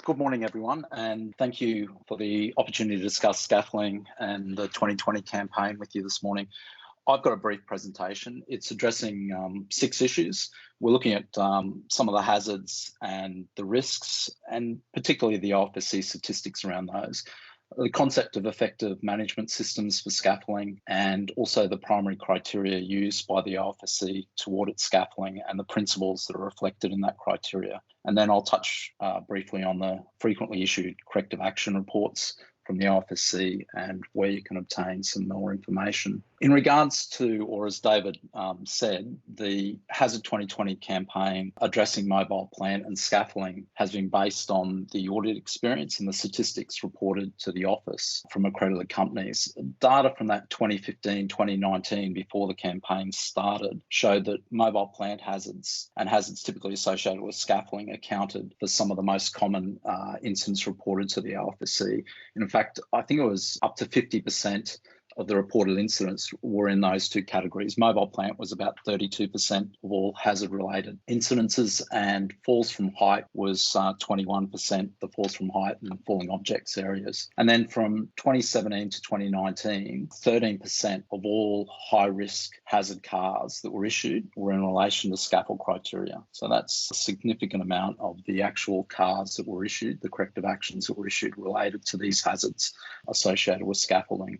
Good morning, everyone, and thank you for the opportunity to discuss scaffolding and the 2020 campaign with you this morning. I've got a brief presentation. It's addressing 6 issues. We're looking at some of the hazards and the risks, and particularly the OFSC statistics around those. The concept of effective management systems for scaffolding, and also the primary criteria used by the OFSC to audit scaffolding and the principles that are reflected in that criteria. And then I'll touch briefly on the frequently issued corrective action reports from the OFSC and where you can obtain some more information. In regards to, or as David said, the Hazard 2020 campaign addressing mobile plant and scaffolding has been based on the audit experience and the statistics reported to the office from accredited companies. Data from that 2015-2019, before the campaign started, showed that mobile plant hazards and hazards typically associated with scaffolding accounted for some of the most common incidents reported to the OFSC. In fact, I think it was up to 50% of the reported incidents were in those 2 categories. Mobile plant was about 32% of all hazard-related incidences, and falls from height was 21%, the falls from height and falling objects areas. And then from 2017 to 2019, 13% of all high-risk hazard cars that were issued were in relation to scaffold criteria. So that's a significant amount of the actual cars that were issued, the corrective actions that were issued related to these hazards associated with scaffolding.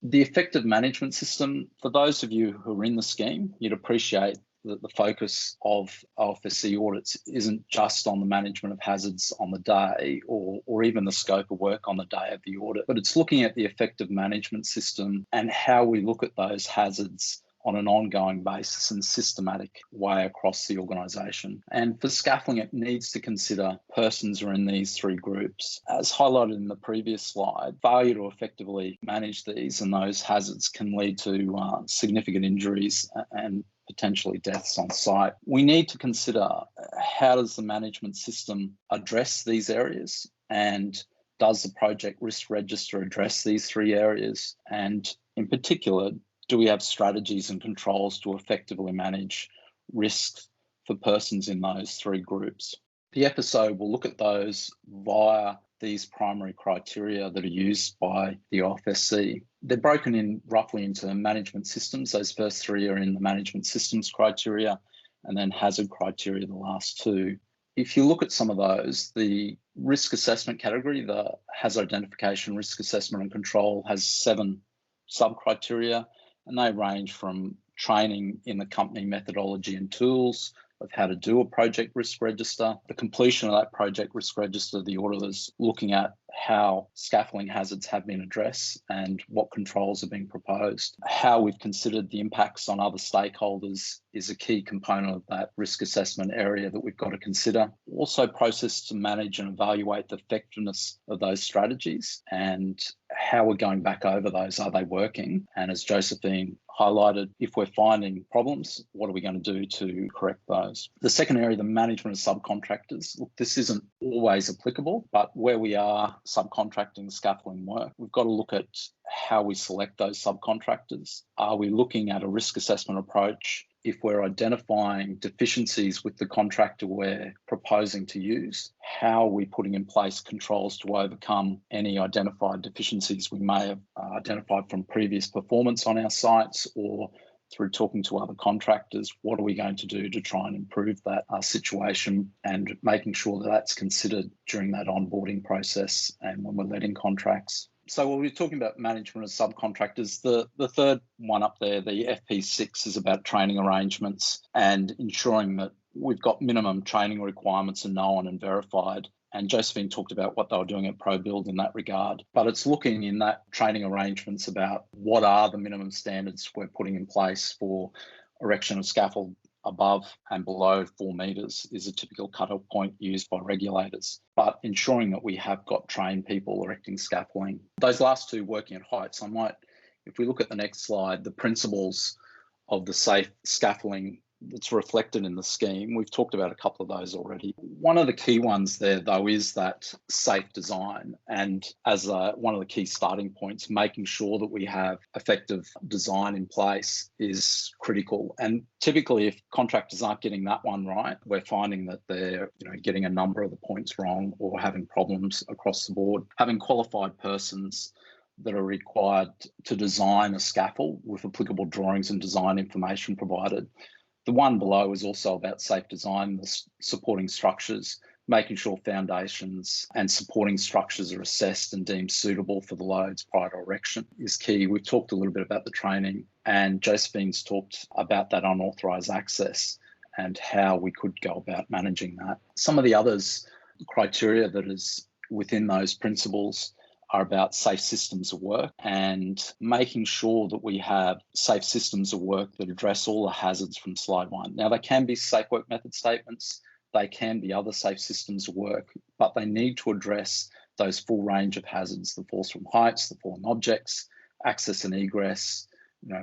The effective management system, for those of you who are in the scheme, you'd appreciate that the focus of OFSC audits isn't just on the management of hazards on the day or even the scope of work on the day of the audit, but it's looking at the effective management system and how we look at those hazards on an ongoing basis and systematic way across the organisation. And for scaffolding, it needs to consider persons who are in these 3 groups. As highlighted in the previous slide, failure to effectively manage these and those hazards can lead to significant injuries and potentially deaths on site. We need to consider how does the management system address these areas, and does the project risk register address these 3 areas? And in particular, do we have strategies and controls to effectively manage risks for persons in those 3 groups? The FSO will look at those via these primary criteria that are used by the OFSC. They're broken in roughly into management systems. Those first 3 are in the management systems criteria, and then hazard criteria, the last 2. If you look at some of those, the risk assessment category, the hazard identification, risk assessment and control, has 7 sub-criteria, and they range from training in the company methodology and tools of how to do a project risk register, the completion of that project risk register, the auditors looking at how scaffolding hazards have been addressed and what controls are being proposed. How we've considered the impacts on other stakeholders is a key component of that risk assessment area that we've got to consider. Also, process to manage and evaluate the effectiveness of those strategies and how we're going back over those. Are they working? And as Josephine highlighted, if we're finding problems, what are we going to do to correct those? The second area, the management of subcontractors. Look, this isn't always applicable, but where we are subcontracting scaffolding work, we've got to look at how we select those subcontractors. Are we looking at a risk assessment approach? If we're identifying deficiencies with the contractor we're proposing to use, how are we putting in place controls to overcome any identified deficiencies we may have identified from previous performance on our sites or through talking to other contractors? What are we going to do to try and improve that situation, and making sure that that's considered during that onboarding process and when we're letting contracts? So when we're talking about management of subcontractors, the third one up there, the FP6, is about training arrangements and ensuring that we've got minimum training requirements are known and verified. And Josephine talked about what they were doing at ProBuild in that regard. But it's looking in that training arrangements about what are the minimum standards we're putting in place for erection of scaffold above and below 4 metres is a typical cut-off point used by regulators, but ensuring that we have got trained people erecting scaffolding. Those last 2 working at heights, if we look at the next slide, the principles of the safe scaffolding that's reflected in the scheme. We've talked about a couple of those already. One of the key ones there, though, is that safe design. And as one of the key starting points, making sure that we have effective design in place is critical. And typically, if contractors aren't getting that one right, we're finding that they're getting a number of the points wrong or having problems across the board. Having qualified persons that are required to design a scaffold with applicable drawings and design information provided. The one below is also about safe design, the supporting structures, making sure foundations and supporting structures are assessed and deemed suitable for the loads prior to erection is key. We've talked a little bit about the training, and Josephine's talked about that unauthorised access and how we could go about managing that. Some of the others criteria that is within those principles are about safe systems of work and making sure that we have safe systems of work that address all the hazards from slide 1. Now, they can be safe work method statements, they can be other safe systems of work, but they need to address those full range of hazards, the falls from heights, the falling objects, access and egress,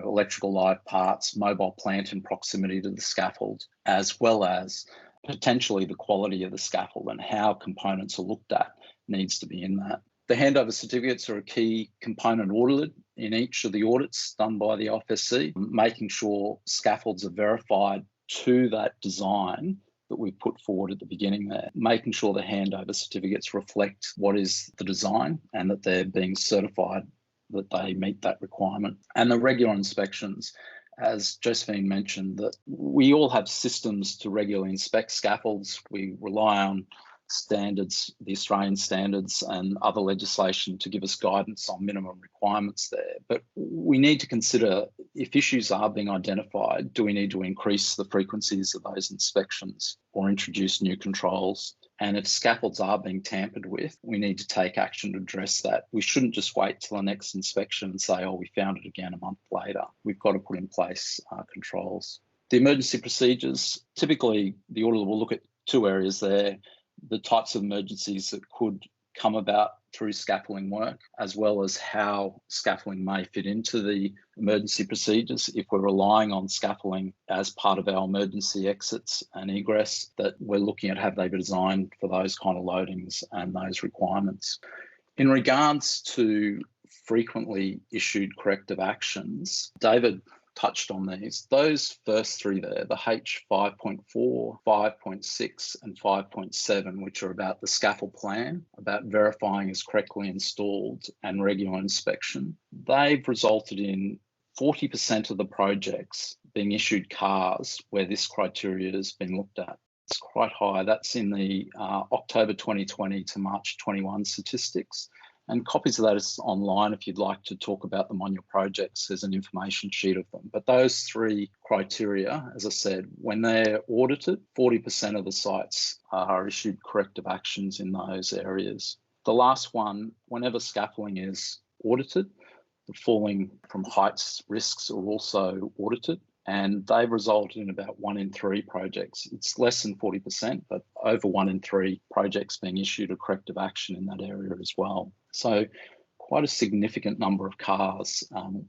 electrical live parts, mobile plant in proximity to the scaffold, as well as potentially the quality of the scaffold and how components are looked at needs to be in that. The handover certificates are a key component audited in each of the audits done by the OFSC, making sure scaffolds are verified to that design that we put forward at the beginning there, making sure the handover certificates reflect what is the design and that they're being certified that they meet that requirement. And the regular inspections, as Josephine mentioned, that we all have systems to regularly inspect scaffolds. We rely on standards, the Australian standards and other legislation to give us guidance on minimum requirements there. But we need to consider if issues are being identified, do we need to increase the frequencies of those inspections or introduce new controls? And if scaffolds are being tampered with, we need to take action to address that. We shouldn't just wait till the next inspection and say, oh, we found it again a month later. We've got to put in place controls. The emergency procedures, typically the auditor will look at two areas there. The types of emergencies that could come about through scaffolding work, as well as how scaffolding may fit into the emergency procedures. If we're relying on scaffolding as part of our emergency exits and egress, that we're looking at have they been designed for those kind of loadings and those requirements. In regards to frequently issued corrective actions, David touched on these. Those first three there, the H5.4, 5.6 and 5.7, which are about the scaffold plan, about verifying is correctly installed and regular inspection, they've resulted in 40% of the projects being issued CARs where this criteria has been looked at. It's quite high. That's in the October 2020 to March 21 statistics. And copies of that is online if you'd like to talk about them on your projects. There's an information sheet of them. But those three criteria, as I said, when they're audited, 40% of the sites are issued corrective actions in those areas. The last one, whenever scaffolding is audited, the falling from heights risks are also audited. And they've resulted in about 1 in 3 projects. It's less than 40%, but over 1 in 3 projects being issued a corrective action in that area as well. So quite a significant number of CARs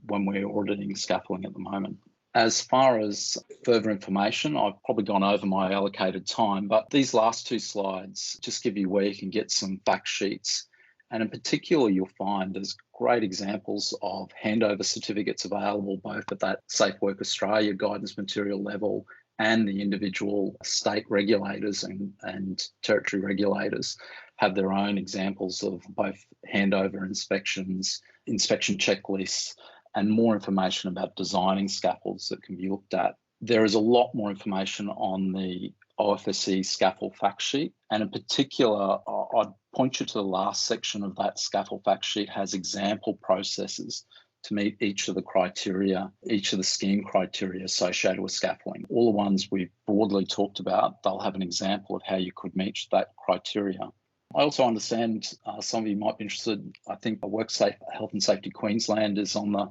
when we're auditing scaffolding at the moment. As far as further information, I've probably gone over my allocated time, but these last 2 slides just give you where you can get some fact sheets. And in particular, you'll find there's great examples of handover certificates available both at that Safe Work Australia guidance material level and the individual state regulators and territory regulators have their own examples of both handover inspections, inspection checklists, and more information about designing scaffolds that can be looked at. There is a lot more information on the OFSC scaffold fact sheet, and in particular, I'd point you to the last section of that scaffold fact sheet has example processes to meet each of the criteria, each of the scheme criteria associated with scaffolding. All the ones we've broadly talked about, they'll have an example of how you could meet that criteria. I also understand some of you might be interested. I think WorkSafe Health and Safety Queensland is on the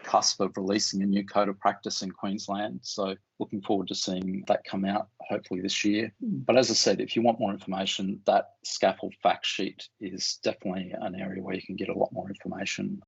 cusp of releasing a new code of practice in Queensland. So looking forward to seeing that come out hopefully this year. But as I said, if you want more information, that scaffold fact sheet is definitely an area where you can get a lot more information.